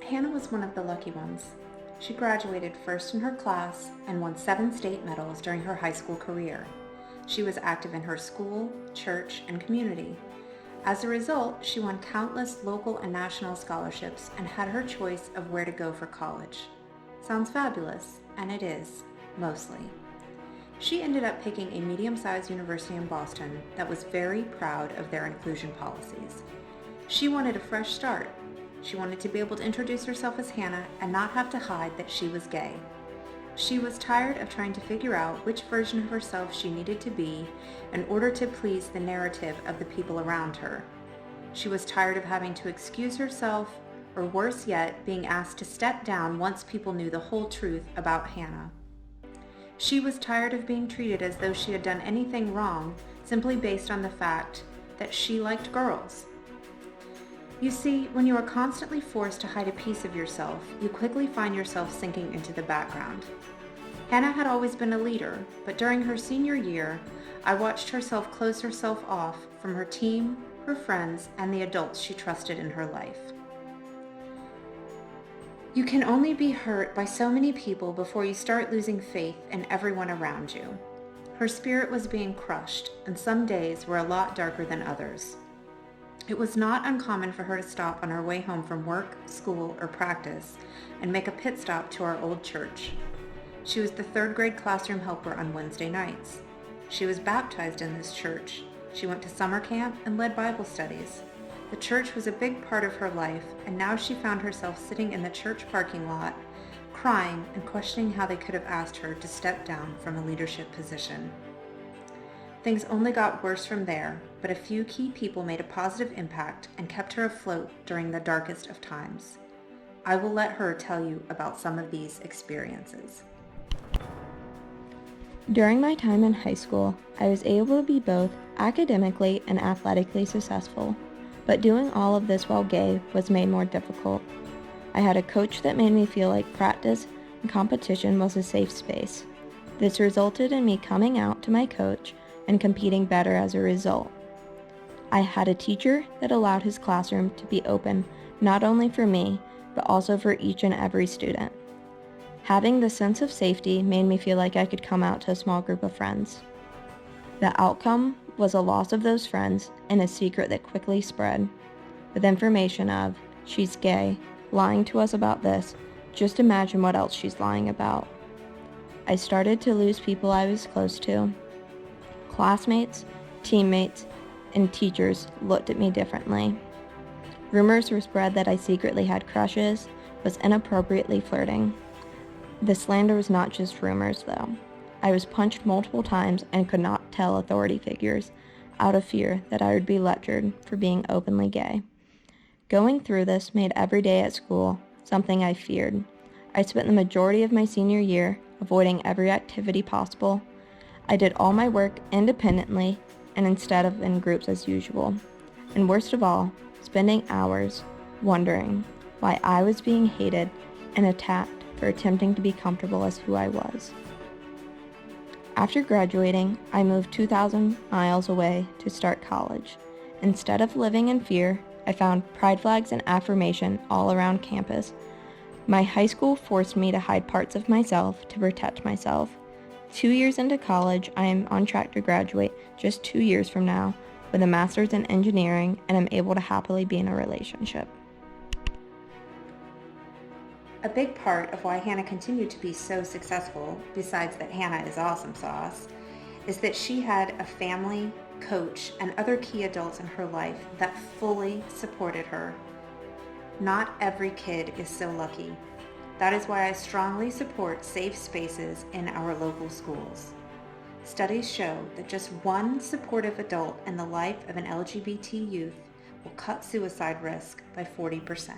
Hannah was one of the lucky ones. She graduated first in her class and won 7 state medals during her high school career. She was active in her school, church, and community. As a result, she won countless local and national scholarships and had her choice of where to go for college. Sounds fabulous, and it is, mostly. She ended up picking a medium-sized university in Boston that was very proud of their inclusion policies. She wanted a fresh start. She wanted to be able to introduce herself as Hannah and not have to hide that she was gay. She was tired of trying to figure out which version of herself she needed to be in order to please the narrative of the people around her. She was tired of having to excuse herself, or worse yet, being asked to step down once people knew the whole truth about Hannah. She was tired of being treated as though she had done anything wrong simply based on the fact that she liked girls. You see, when you are constantly forced to hide a piece of yourself, you quickly find yourself sinking into the background. Hannah had always been a leader, but during her senior year, I watched herself close herself off from her team, her friends, and the adults she trusted in her life. You can only be hurt by so many people before you start losing faith in everyone around you. Her spirit was being crushed, and some days were a lot darker than others. It was not uncommon for her to stop on her way home from work, school, or practice and make a pit stop to our old church. She was the 3rd grade classroom helper on Wednesday nights. She was baptized in this church. She went to summer camp and led Bible studies. The church was a big part of her life, and now she found herself sitting in the church parking lot, crying and questioning how they could have asked her to step down from a leadership position. Things only got worse from there, but a few key people made a positive impact and kept her afloat during the darkest of times. I will let her tell you about some of these experiences. During my time in high school, I was able to be both academically and athletically successful, but doing all of this while gay was made more difficult. I had a coach that made me feel like practice and competition was a safe space. This resulted in me coming out to my coach and competing better as a result. I had a teacher that allowed his classroom to be open not only for me, but also for each and every student. Having the sense of safety made me feel like I could come out to a small group of friends. The outcome was a loss of those friends and a secret that quickly spread, with information of, she's gay, lying to us about this, just imagine what else she's lying about. I started to lose people I was close to. Classmates, teammates, and teachers looked at me differently. Rumors were spread that I secretly had crushes, was inappropriately flirting. The slander was not just rumors, though. I was punched multiple times and could not tell authority figures out of fear that I would be lectured for being openly gay. Going through this made every day at school something I feared. I spent the majority of my senior year avoiding every activity possible. I did all my work independently and instead of in groups as usual. And worst of all, spending hours wondering why I was being hated and attacked for attempting to be comfortable as who I was. After graduating, I moved 2,000 miles away to start college. Instead of living in fear, I found pride flags and affirmation all around campus. My high school forced me to hide parts of myself to protect myself. 2 years into college, I am on track to graduate just 2 years from now with a master's in engineering, and am able to happily be in a relationship. A big part of why Hannah continued to be so successful, besides that Hannah is awesome sauce, is that she had a family, coach, and other key adults in her life that fully supported her. Not every kid is so lucky. That is why I strongly support safe spaces in our local schools. Studies show that just one supportive adult in the life of an LGBT youth will cut suicide risk by 40%.